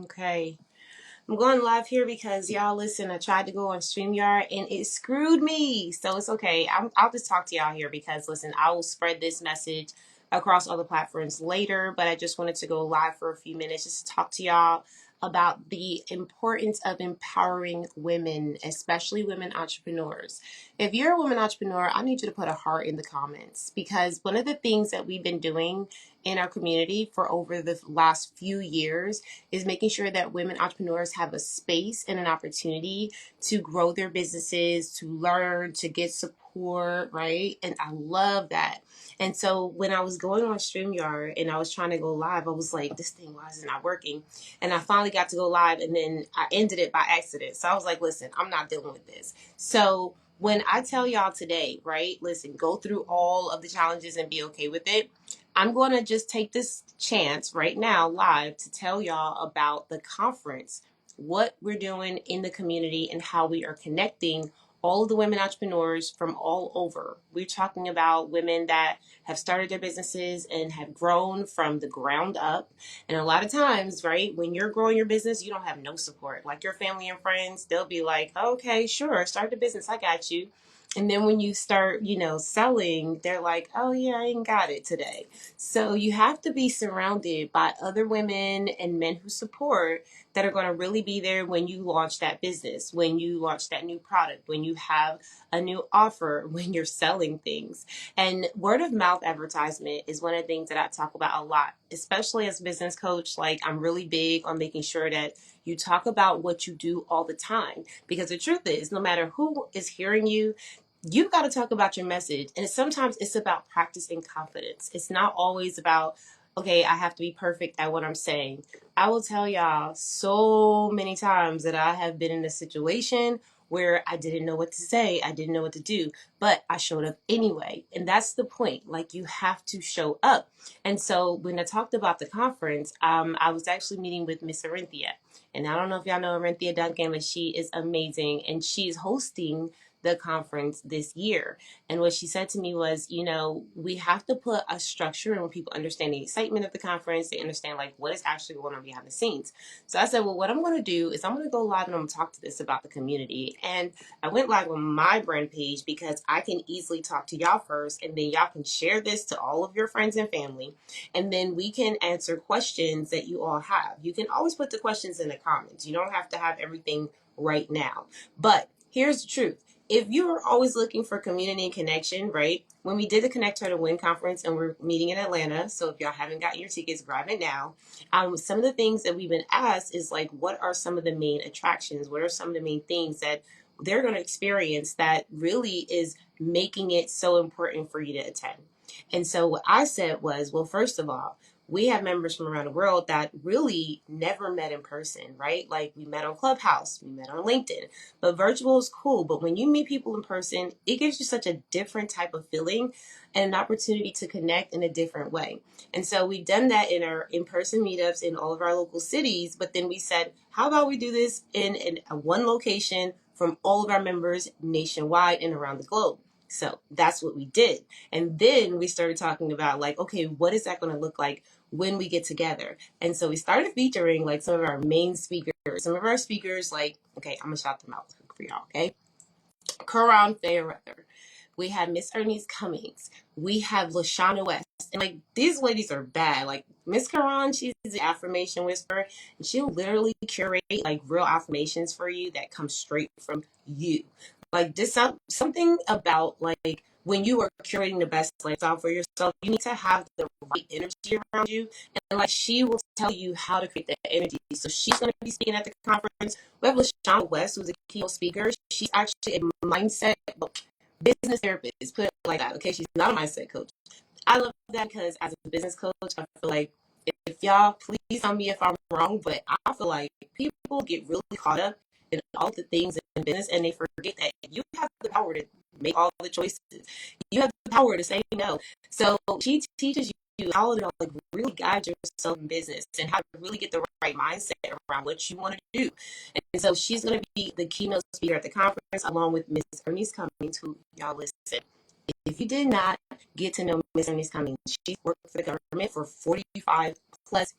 Okay. I'm going live here because y'all listen, I tried to go on StreamYard and it screwed me. So it's okay. I'll just talk to y'all here because listen, I will spread this message across all the platforms later, but I just wanted to go live for a few minutes just to talk to y'all about the importance of empowering women, especially women entrepreneurs. If you're a woman entrepreneur, I need you to put a heart in the comments because one of the things that we've been doing in our community for over the last few years is making sure that women entrepreneurs have a space and an opportunity to grow their businesses, to learn, to get support, right? And I love that. And so when I was going on StreamYard and I was trying to go live, I was like, this thing, why is it not working? And I finally got to go live and then I ended it by accident. So I was like, listen, I'm not dealing with this. So when I tell y'all today, right, listen, go through all of the challenges and be okay with it. I'm going to just take this chance right now live to tell y'all about the conference, what we're doing in the community, and how we are connecting all of the women entrepreneurs from all over. We're talking about women that have started their businesses and have grown from the ground up. And a lot of times, right, when you're growing your business, you don't have no support. Like your family and friends, they'll be like, okay, sure, start the business. I got you. And then when you start, selling, they're like, oh, yeah, I ain't got it today. So you have to be surrounded by other women and men who support that are going to really be there when you launch that business, when you launch that new product, when you have a new offer, when you're selling things. And word of mouth advertisement is one of the things that I talk about a lot, especially as a business coach. Like I'm really big on making sure that you talk about what you do all the time, because the truth is, no matter who is hearing you, you've got to talk about your message. And sometimes it's about practice and confidence. It's not always about, okay, I have to be perfect at what I'm saying. I will tell y'all so many times that I have been in a situation where I didn't know what to say. I didn't know what to do, but I showed up anyway. And that's the point. Like you have to show up. And so when I talked about the conference, I was actually meeting with Miss Arinthia. And I don't know if y'all know Arinthia Duncan, but she is amazing. And she's hosting the conference this year. And what she said to me was, we have to put a structure in where people understand the excitement of the conference. They understand like what is actually going on behind the scenes. So I said, well, what I'm going to do is I'm going to go live and I'm going to talk to this about the community. And I went live on my brand page because I can easily talk to y'all first and then y'all can share this to all of your friends and family. And then we can answer questions that you all have. You can always put the questions in the comments. You don't have to have everything right now. But here's the truth. If you are always looking for community and connection, right? When we did the ConnectHER2WIN conference and we're meeting in Atlanta, so if y'all haven't gotten your tickets, grab it now. Some of the things that we've been asked is like, what are some of the main attractions? What are some of the main things that they're going to experience that really is making it so important for you to attend? And so what I said was, well, first of all, we have members from around the world that really never met in person, right? Like we met on Clubhouse, we met on LinkedIn, but virtual is cool. But when you meet people in person, it gives you such a different type of feeling and an opportunity to connect in a different way. And so we've done that in our in-person meetups in all of our local cities. But then we said, how about we do this in a one location from all of our members nationwide and around the globe? So that's what we did. And then we started talking about like, okay, what is that going to look like when we get together? And so we started featuring like some of our main speakers, some of our speakers, like, okay, I'm gonna shout them out for y'all, okay? Karan Fairweather. We have Miss Ernest Cummings. We have Lashana West. And like these ladies are bad. Like Miss Karan, she's the affirmation whisperer, and she'll literally curate like real affirmations for you that come straight from you. Like this something about like when you are curating the best lifestyle for yourself, you need to have the right energy around you. And like she will tell you how to create that energy. So she's gonna be speaking at the conference. We have LaShawn West, who's a keynote speaker. She's actually a mindset business therapist, put it like that. Okay, she's not a mindset coach. I love that because as a business coach, I feel like if y'all please tell me if I'm wrong, but I feel like people get really caught up in all the things in business and they forget that you have the power to make all the choices. You have the power to say no. So she teaches you how to like really guide yourself in business and how to really get the right mindset around what you want to do. And so she's going to be the keynote speaker at the conference along with Miss Ernest Cummings, who y'all listen. If you did not get to know Miss Ernest Cummings, she's worked for the government for 45 plus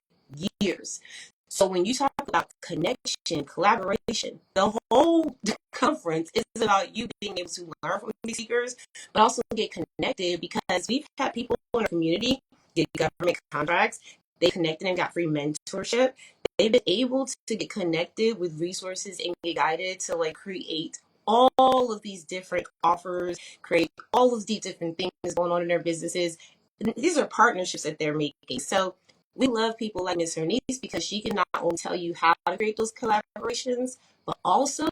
years. So when you talk about connection, collaboration, the whole conference is about you being able to learn from these speakers, but also get connected, because we've had people in our community get government contracts. They connected and got free mentorship. They've been able to get connected with resources and get guided to like create all of these different offers, create all of these different things going on in their businesses. And these are partnerships that they're making. So we love people like Miss Hernice, because she can not only tell you how to create those collaborations, but also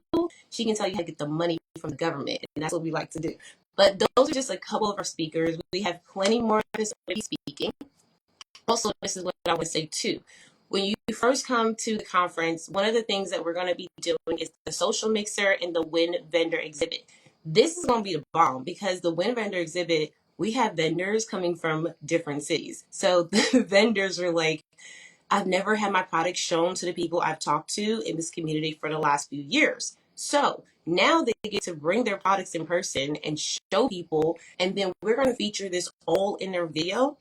she can tell you how to get the money from the government. And that's what we like to do. But those are just a couple of our speakers. We have plenty more of this already speaking. Also, this is what I would say too. When you first come to the conference, one of the things that we're going to be doing is the social mixer and the WIN vendor exhibit. This is going to be the bomb, because the WIN vendor exhibit, we have vendors coming from different cities. So the vendors are like, I've never had my product shown to the people I've talked to in this community for the last few years. So now they get to bring their products in person and show people, and then we're going to feature this all in their video.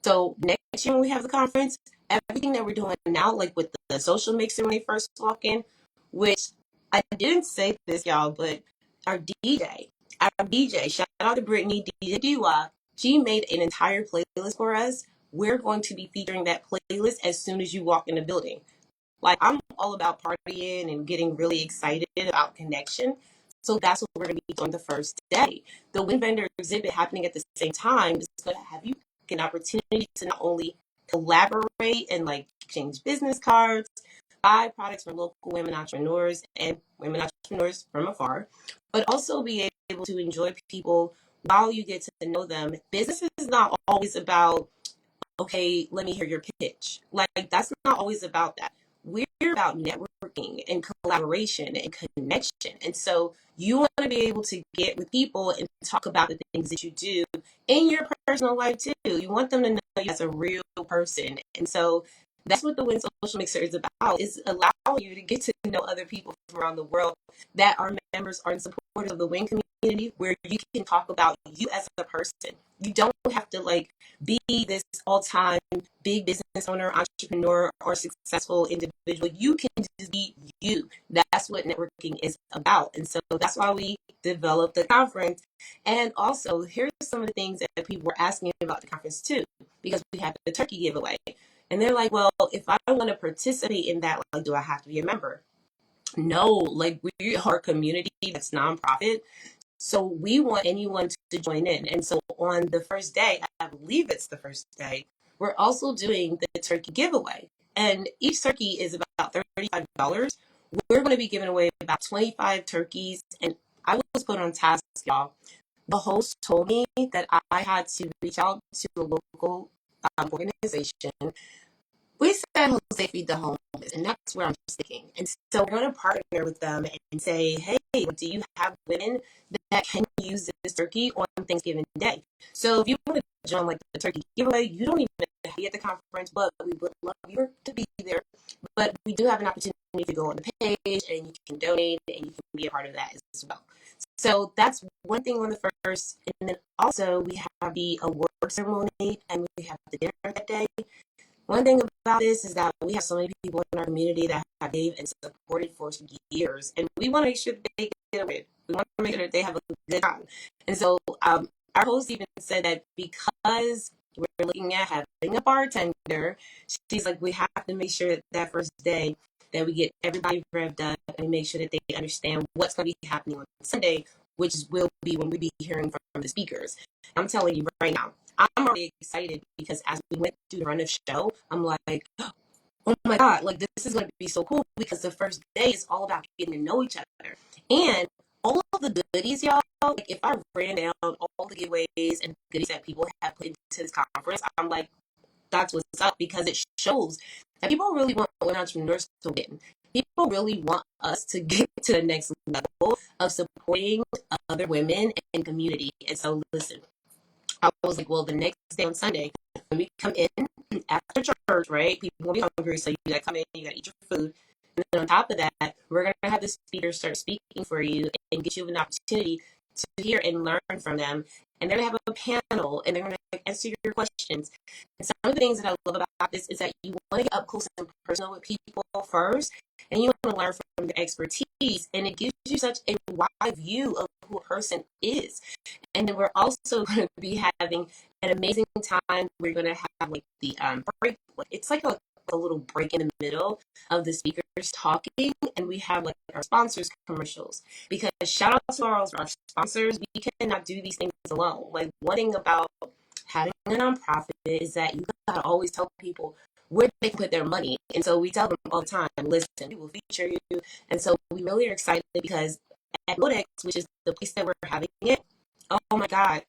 So next year when we have the conference, everything that we're doing now, like with the social mixer when they first walk in, which I didn't say this, y'all, but our DJ, shout out to Brittany, DJ DY, she made an entire playlist for us. We're going to be featuring that playlist as soon as you walk in the building. Like, I'm all about partying and getting really excited about connection. So that's what we're going to be doing the first day. The WIN vendor exhibit happening at the same time is going to have you an opportunity to not only collaborate and like exchange business cards, buy products from local women entrepreneurs and women entrepreneurs from afar, but also be able to enjoy people while you get to know them. Business is not always about, okay, let me hear your pitch. Like, that's not always about that. We're about networking and collaboration and connection. And so you want to be able to get with people and talk about the things that you do in your personal life too. You want them to know you as a real person. And so that's what the WIN Social Mixer is about, is allowing you to get to know other people from around the world that are members or supporters of the WIN community, where you can talk about you as a person. You don't have to like be this all-time big business owner, entrepreneur, or successful individual. You can just be you. That's what networking is about. And so that's why we developed the conference. And also, here's some of the things that people were asking about the conference too, because we have the turkey giveaway. And they're like, well, if I want to participate in that, like, do I have to be a member? No, like, we are a community that's nonprofit. So we want anyone to join in. And so on the first day, I believe it's the first day, we're also doing the turkey giveaway. And each turkey is about $35. We're going to be giving away about 25 turkeys. And I was put on task, y'all. The host told me that I had to reach out to a local organization. We said Jose Feed the Homeless, and that's where I'm sticking. And so we're going to partner with them and say, hey, do you have women that can use this turkey on Thanksgiving Day? So if you want to join like the turkey giveaway, you don't even have to be at the conference, but we would love you to be there. But we do have an opportunity to go on the page and you can donate and you can be a part of that as well. So that's one thing on the first. And then also we have the award ceremony and we have the dinner that day. One thing about this is that we have so many people in our community that have gave and supported for years, and we want to make sure that they get away. We want to make sure that they have a good time. And so our host even said that because we're looking at having a bartender, she's like, we have to make sure that first day that we get everybody revved up and make sure that they understand what's going to be happening on Sunday, which will be when we be hearing from the speakers. I'm telling you right now, I'm already excited because as we went through the run of show, I'm like, oh my God, like this is going to be so cool because the first day is all about getting to know each other. And all of the goodies, y'all, like if I ran down all the giveaways and goodies that people have put into this conference, I'm like, that's what's up, because it shows that people really want women entrepreneurs to win. People really want us to get to the next level of supporting other women and community. And so listen, I was like, well, the next day on Sunday, when we come in after church, right? People will be hungry, so you gotta come in, you gotta eat your food. And then on top of that, we're gonna have the speaker start speaking for you and get you an opportunity to hear and learn from them. And they're going to have a panel and they're going to answer your questions. And some of the things that I love about this is that you want to get up close and personal with people first, and you want to learn from their expertise. And it gives you such a wide view of who a person is. And then we're also going to be having an amazing time. We're going to have like the break. It's like a little break in the middle of the speakers talking, and we have like our sponsors commercials, because shout out to our sponsors. We cannot do these things alone. Like, one thing about having a nonprofit is that you gotta always tell people where they can put their money, and so we tell them all the time, listen, we will feature you. And so we really are excited because at Codex, which is the place that we're having it, oh my god,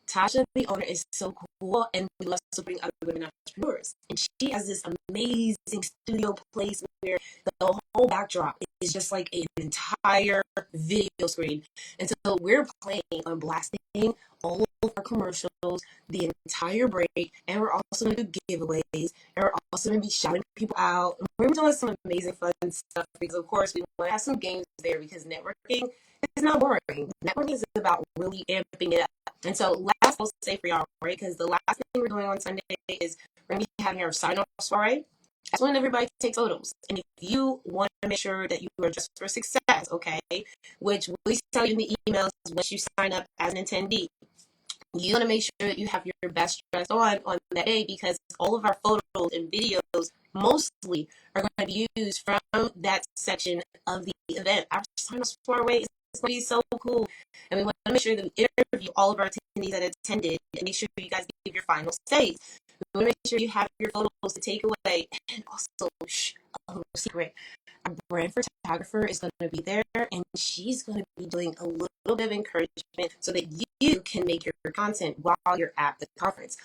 Tasha, the owner, is so cool, and we love supporting other women entrepreneurs. And she has this amazing studio place where the whole backdrop is just like an entire video screen. And so we're playing on blasting all of our commercials the entire break, and we're also going to do giveaways, and we're also going to be shouting people out. And we're doing some amazing fun stuff because, of course, we want to have some games there because networking is not boring. Networking is about really amping it up. And so last I'll say for y'all, right, because the last thing we're doing on Sunday is we're going to be having our Sign-Off Soirée. That's when everybody takes photos. And if you want to make sure that you are dressed for success, okay, which we tell you in the emails once you sign up as an attendee, you want to make sure that you have your best dress on that day, because all of our photos and videos mostly are going to be used from that section of the event. Our Sign-Off Soirée is going to be so cool. And we want to make sure that we interview all of our attendees that attended and make sure you guys give your final stays. We want to make sure you have your photos to take away. And also, a little secret, our brand photographer is going to be there, and she's going to be doing a little bit of encouragement so that you can make your content while you're at the conference.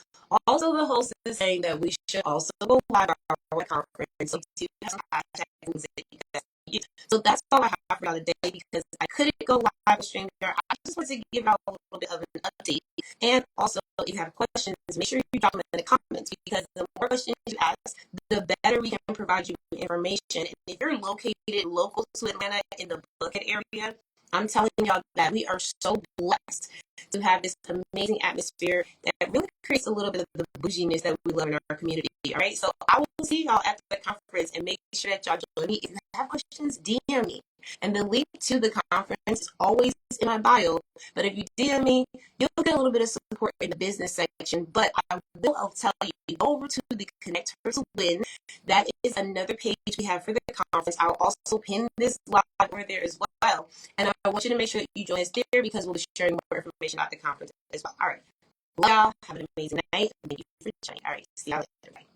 Also, the host is saying that we should also go live at our conference, so to have some hashtags that you guys use. So that's all I have for y'all today, because I couldn't go live stream there. I just wanted to give out a little bit of an update. And also, if you have questions, make sure you drop them in the comments, because the more questions you ask, the better we can provide you with information. And if you're located local to Atlanta in the Buckhead area, I'm telling y'all that we are so blessed to have this amazing atmosphere that really creates a little bit of the bougie-ness that we love in our community. All right, so I will see y'all at the conference, and make sure that y'all join me. If you have questions, DM me. And the link to the conference is always in my bio. But if you DM me, you'll get a little bit of support in the business section. But I'll tell you, go over to the ConnectHER2WIN. That is another page we have for the conference. I'll also pin this live over there as well. And I want you to make sure that you join us there, because we'll be sharing more information about the conference as well. All right. Love y'all. Have an amazing night. Thank you for joining. All right. See y'all later. Bye.